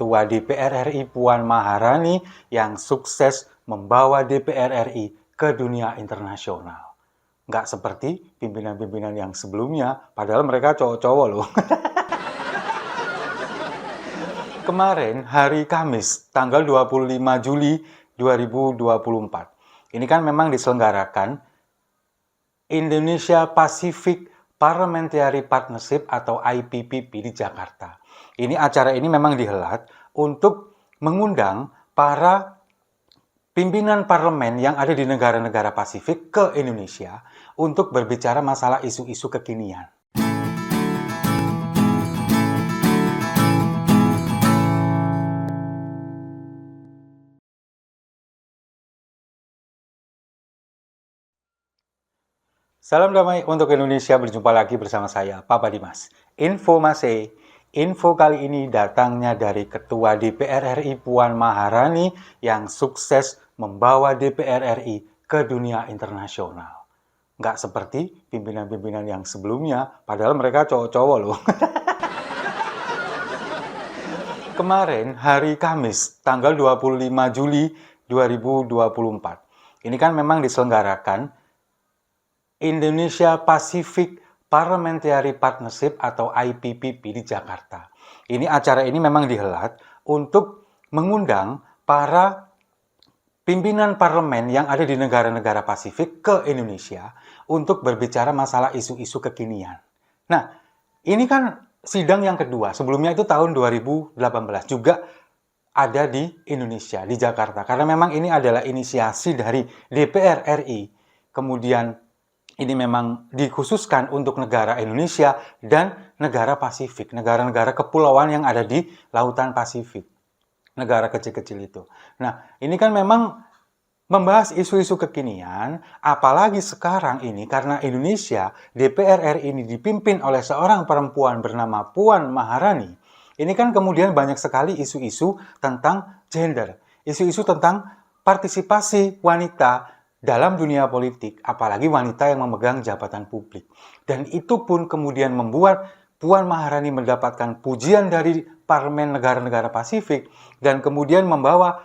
Ketua DPR RI Puan Maharani yang sukses membawa DPR RI ke dunia internasional. Nggak seperti pimpinan-pimpinan yang sebelumnya, padahal mereka cowok-cowok loh. Kemarin hari Kamis, tanggal 25 Juli 2024. Ini kan memang diselenggarakan Indonesia Pacific Parliamentary Partnership atau IPPP di Jakarta. Acara ini memang dihelat untuk mengundang para pimpinan parlemen yang ada di negara-negara Pasifik ke Indonesia untuk berbicara masalah isu-isu kekinian. Salam damai untuk Indonesia, berjumpa lagi bersama saya, Papa Dimas. Info kali ini datangnya dari Ketua DPR RI Puan Maharani yang sukses membawa DPR RI ke dunia internasional. Nggak seperti pimpinan-pimpinan yang sebelumnya, padahal mereka cowok-cowok loh. Kemarin hari Kamis, tanggal 25 Juli 2024. Ini kan memang diselenggarakan Indonesia Pacific Parliamentary Partnership atau IPPP di Jakarta. Acara ini memang dihelat untuk mengundang para pimpinan parlemen yang ada di negara-negara Pasifik ke Indonesia untuk berbicara masalah isu-isu kekinian. Nah, ini kan sidang yang kedua. Sebelumnya itu tahun 2018 juga ada di Indonesia, di Jakarta. Karena memang ini adalah inisiasi dari DPR RI. Kemudian ini memang dikhususkan untuk negara Indonesia dan negara Pasifik, negara-negara kepulauan yang ada di Lautan Pasifik, negara kecil-kecil itu. Nah, ini kan memang membahas isu-isu kekinian, apalagi sekarang ini karena Indonesia, DPR RI ini dipimpin oleh seorang perempuan bernama Puan Maharani. Ini kan kemudian banyak sekali isu-isu tentang gender, isu-isu tentang partisipasi wanita dalam dunia politik, apalagi wanita yang memegang jabatan publik. Dan itu pun kemudian membuat Puan Maharani mendapatkan pujian dari parlemen negara-negara Pasifik dan kemudian membawa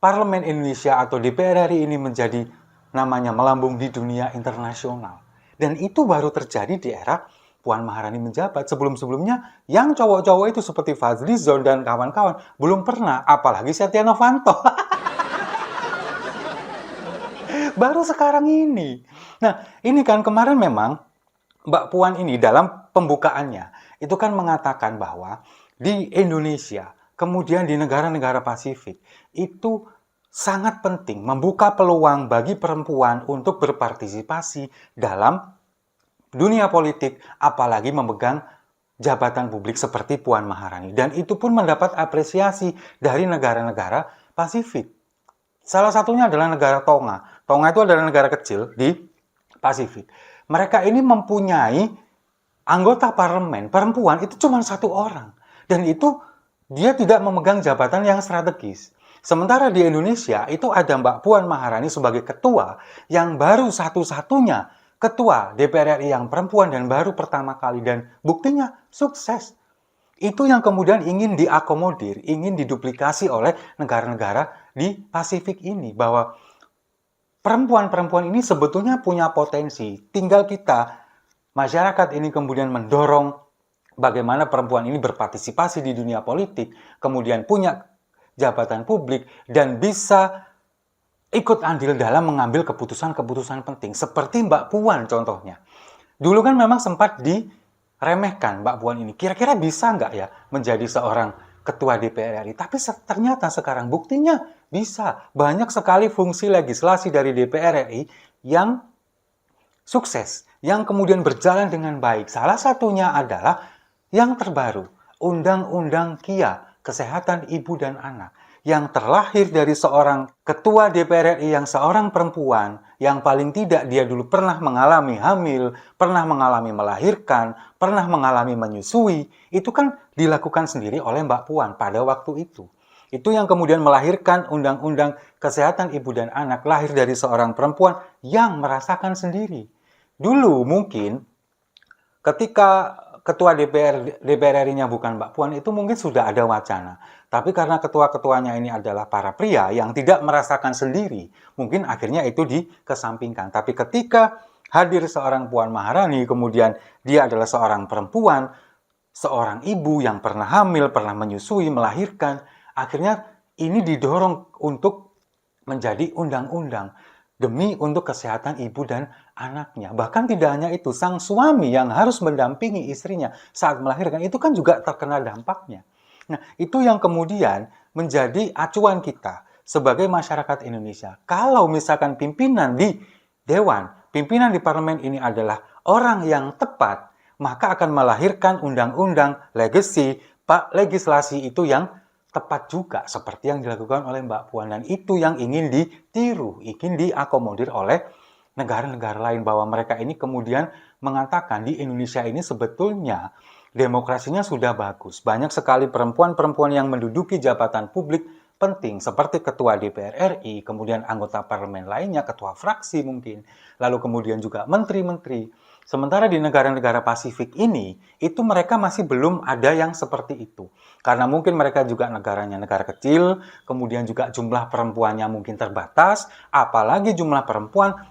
parlemen Indonesia atau DPR RI ini menjadi namanya melambung di dunia internasional. Dan itu baru terjadi di era Puan Maharani menjabat. Sebelum-sebelumnya yang cowok-cowok itu seperti Fadlizon dan kawan-kawan belum pernah, apalagi Setia Novanto. Baru sekarang ini. Nah, ini kan kemarin memang Mbak Puan ini dalam pembukaannya itu kan mengatakan bahwa di Indonesia, kemudian di negara-negara Pasifik, itu sangat penting membuka peluang bagi perempuan untuk berpartisipasi dalam dunia politik, apalagi memegang jabatan publik seperti Puan Maharani. Dan itu pun mendapat apresiasi dari negara-negara Pasifik. Salah satunya adalah negara Tonga. Tonga itu adalah negara kecil di Pasifik. Mereka ini mempunyai anggota parlemen perempuan itu cuma 1 orang. Dan itu dia tidak memegang jabatan yang strategis. Sementara di Indonesia itu ada Mbak Puan Maharani sebagai ketua yang baru satu-satunya ketua DPR RI yang perempuan dan baru pertama kali. Dan buktinya sukses. Itu yang kemudian ingin diakomodir, ingin diduplikasi oleh negara-negara di Pasifik ini. Bahwa perempuan-perempuan ini sebetulnya punya potensi. Tinggal kita, masyarakat ini kemudian mendorong bagaimana perempuan ini berpartisipasi di dunia politik, kemudian punya jabatan publik, dan bisa ikut andil dalam mengambil keputusan-keputusan penting. Seperti Mbak Puan contohnya. Dulu kan memang sempat diremehkan Mbak Puan ini. Kira-kira bisa nggak ya menjadi seorang ketua DPR RI? Tapi ternyata sekarang buktinya bisa. Banyak sekali fungsi legislasi dari DPR RI yang sukses, yang kemudian berjalan dengan baik. Salah satunya adalah yang terbaru, Undang-Undang KIA, Kesehatan Ibu dan Anak, yang terlahir dari seorang ketua DPR RI yang seorang perempuan, yang paling tidak dia dulu pernah mengalami hamil, pernah mengalami melahirkan, pernah mengalami menyusui. Itu kan dilakukan sendiri oleh Mbak Puan pada waktu itu. Itu yang kemudian melahirkan Undang-Undang Kesehatan Ibu dan Anak, lahir dari seorang perempuan yang merasakan sendiri. Dulu mungkin ketika ketua DPR RI-nya bukan Mbak Puan, itu mungkin sudah ada wacana. Tapi karena ketua-ketuanya ini adalah para pria yang tidak merasakan sendiri, mungkin akhirnya itu dikesampingkan. Tapi ketika hadir seorang Puan Maharani, kemudian dia adalah seorang perempuan, seorang ibu yang pernah hamil, pernah menyusui, melahirkan, akhirnya ini didorong untuk menjadi undang-undang demi untuk kesehatan ibu dan anaknya. Bahkan tidak hanya itu, sang suami yang harus mendampingi istrinya saat melahirkan itu kan juga terkena dampaknya. Nah, itu yang kemudian menjadi acuan kita sebagai masyarakat Indonesia. Kalau misalkan pimpinan di Dewan, pimpinan di parlemen ini adalah orang yang tepat, maka akan melahirkan undang-undang, legislasi itu yang tepat juga seperti yang dilakukan oleh Mbak Puan, dan itu yang ingin ditiru, ingin diakomodir oleh negara-negara lain, bahwa mereka ini kemudian mengatakan di Indonesia ini sebetulnya demokrasinya sudah bagus. Banyak sekali perempuan-perempuan yang menduduki jabatan publik penting seperti ketua DPR RI, kemudian anggota parlemen lainnya, ketua fraksi mungkin, lalu kemudian juga menteri-menteri. Sementara di negara-negara Pasifik ini, itu mereka masih belum ada yang seperti itu. Karena mungkin mereka juga negaranya negara kecil, kemudian juga jumlah perempuannya mungkin terbatas, apalagi jumlah perempuan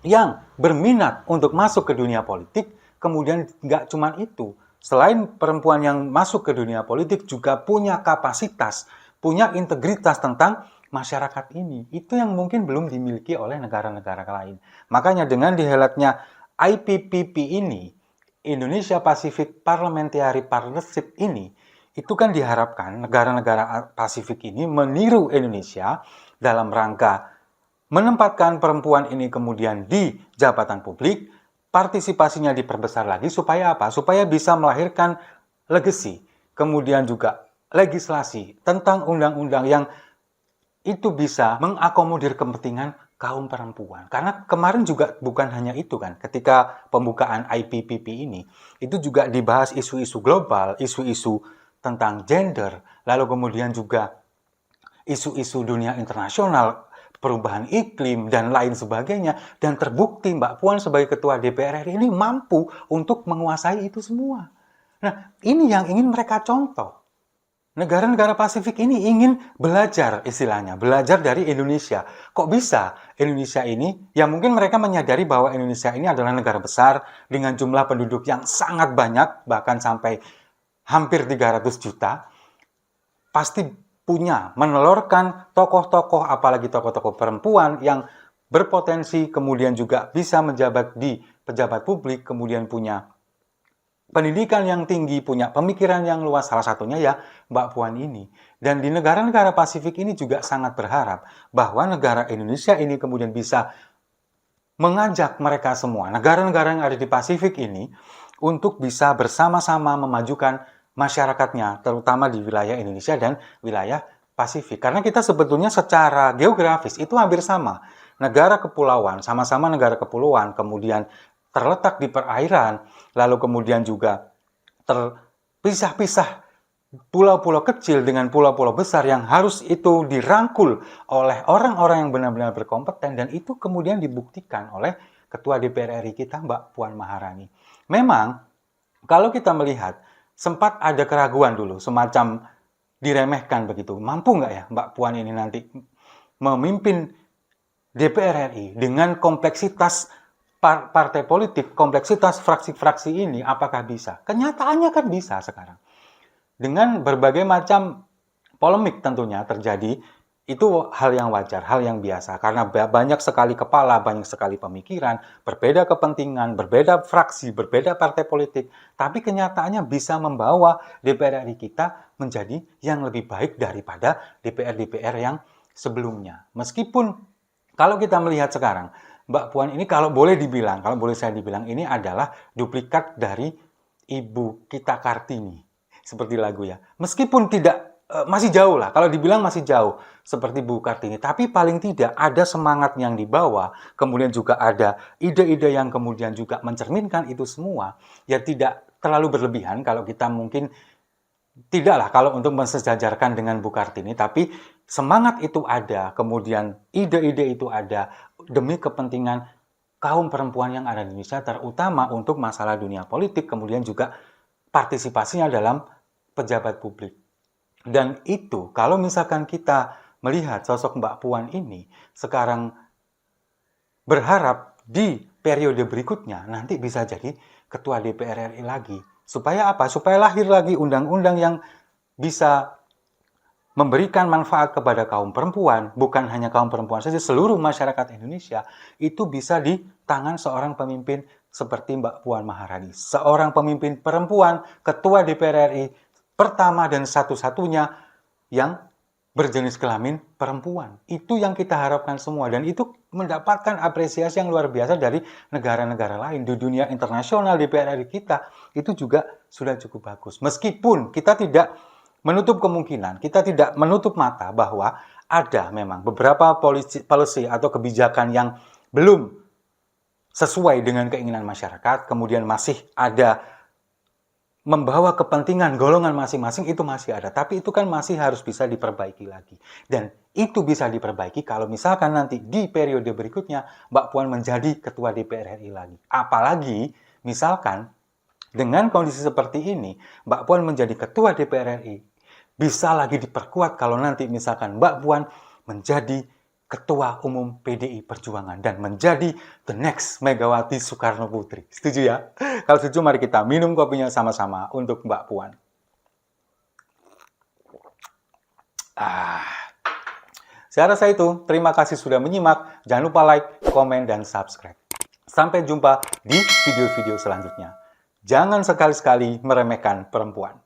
yang berminat untuk masuk ke dunia politik, kemudian nggak cuma itu. Selain perempuan yang masuk ke dunia politik juga punya kapasitas, punya integritas tentang masyarakat ini. Itu yang mungkin belum dimiliki oleh negara-negara lain. Makanya dengan dihelatnya IPPP ini, Indonesia Pacific Parliamentary Partnership ini, itu kan diharapkan negara-negara Pasifik ini meniru Indonesia dalam rangka menempatkan perempuan ini kemudian di jabatan publik, partisipasinya diperbesar lagi supaya apa? Supaya bisa melahirkan legacy, kemudian juga legislasi tentang undang-undang yang itu bisa mengakomodir kepentingan kaum perempuan. Karena kemarin juga bukan hanya itu kan, ketika pembukaan IPPP ini, itu juga dibahas isu-isu global, isu-isu tentang gender, lalu kemudian juga isu-isu dunia internasional, perubahan iklim, dan lain sebagainya. Dan terbukti Mbak Puan sebagai Ketua DPR RI ini mampu untuk menguasai itu semua. Nah, ini yang ingin mereka contoh. Negara-negara Pasifik ini ingin belajar, istilahnya, belajar dari Indonesia. Kok bisa Indonesia ini, ya mungkin mereka menyadari bahwa Indonesia ini adalah negara besar dengan jumlah penduduk yang sangat banyak, bahkan sampai hampir 300 juta, pasti punya, menelurkan tokoh-tokoh, apalagi tokoh-tokoh perempuan yang berpotensi, kemudian juga bisa menjabat di pejabat publik, kemudian punya pendidikan yang tinggi, punya pemikiran yang luas, salah satunya ya Mbak Puan ini. Dan di negara-negara Pasifik ini juga sangat berharap bahwa negara Indonesia ini kemudian bisa mengajak mereka semua, negara-negara yang ada di Pasifik ini, untuk bisa bersama-sama memajukan masyarakatnya, terutama di wilayah Indonesia dan wilayah Pasifik. Karena kita sebetulnya secara geografis itu hampir sama. Negara kepulauan, sama-sama negara kepulauan, kemudian terletak di perairan, lalu kemudian juga terpisah-pisah pulau-pulau kecil dengan pulau-pulau besar yang harus itu dirangkul oleh orang-orang yang benar-benar berkompeten, dan itu kemudian dibuktikan oleh Ketua DPR RI kita Mbak Puan Maharani. Memang kalau kita melihat sempat ada keraguan dulu, semacam diremehkan begitu. Mampu nggak ya Mbak Puan ini nanti memimpin DPR RI dengan kompleksitas partai politik, kompleksitas fraksi-fraksi ini, apakah bisa? Kenyataannya kan bisa sekarang. Dengan berbagai macam polemik tentunya terjadi, itu hal yang wajar, hal yang biasa. Karena banyak sekali kepala, banyak sekali pemikiran, berbeda kepentingan, berbeda fraksi, berbeda partai politik. Tapi kenyataannya bisa membawa DPR RI kita menjadi yang lebih baik daripada DPR-DPR yang sebelumnya. Meskipun kalau kita melihat sekarang, Mbak Puan ini kalau boleh dibilang, kalau boleh saya dibilang, ini adalah duplikat dari Ibu kita Kartini. Seperti lagu ya. Meskipun tidak, masih jauh lah. Kalau dibilang masih jauh seperti Bu Kartini. Tapi paling tidak ada semangat yang dibawa. Kemudian juga ada ide-ide yang kemudian juga mencerminkan itu semua. Ya tidak terlalu berlebihan kalau kita mungkin tidaklah kalau untuk mensejajarkan dengan Bu Kartini, tapi semangat itu ada, kemudian ide-ide itu ada demi kepentingan kaum perempuan yang ada di Indonesia, terutama untuk masalah dunia politik, kemudian juga partisipasinya dalam pejabat publik. Dan itu kalau misalkan kita melihat sosok Mbak Puan ini sekarang berharap di periode berikutnya nanti bisa jadi ketua DPR RI lagi. Supaya apa? Supaya lahir lagi undang-undang yang bisa memberikan manfaat kepada kaum perempuan, bukan hanya kaum perempuan saja, seluruh masyarakat Indonesia, itu bisa di tangan seorang pemimpin seperti Mbak Puan Maharani. Seorang pemimpin perempuan, ketua DPR RI, pertama dan satu-satunya yang berjenis kelamin perempuan. Itu yang kita harapkan semua, dan itu mendapatkan apresiasi yang luar biasa dari negara-negara lain. Di dunia internasional, DPR RI kita itu juga sudah cukup bagus. Meskipun kita tidak menutup kemungkinan, kita tidak menutup mata bahwa ada memang beberapa policy atau kebijakan yang belum sesuai dengan keinginan masyarakat, kemudian masih ada membawa kepentingan golongan masing-masing, itu masih ada. Tapi itu kan masih harus bisa diperbaiki lagi. Dan itu bisa diperbaiki kalau misalkan nanti di periode berikutnya Mbak Puan menjadi ketua DPR RI lagi. Apalagi misalkan dengan kondisi seperti ini, Mbak Puan menjadi ketua DPR RI, bisa lagi diperkuat kalau nanti misalkan Mbak Puan menjadi ketua umum PDI Perjuangan dan menjadi the next Megawati Soekarno Putri. Setuju ya? Kalau setuju, mari kita minum kopinya sama-sama untuk Mbak Puan. Saya rasa itu. Terima kasih sudah menyimak. Jangan lupa like, komen, dan subscribe. Sampai jumpa di video-video selanjutnya. Jangan sekali-sekali meremehkan perempuan.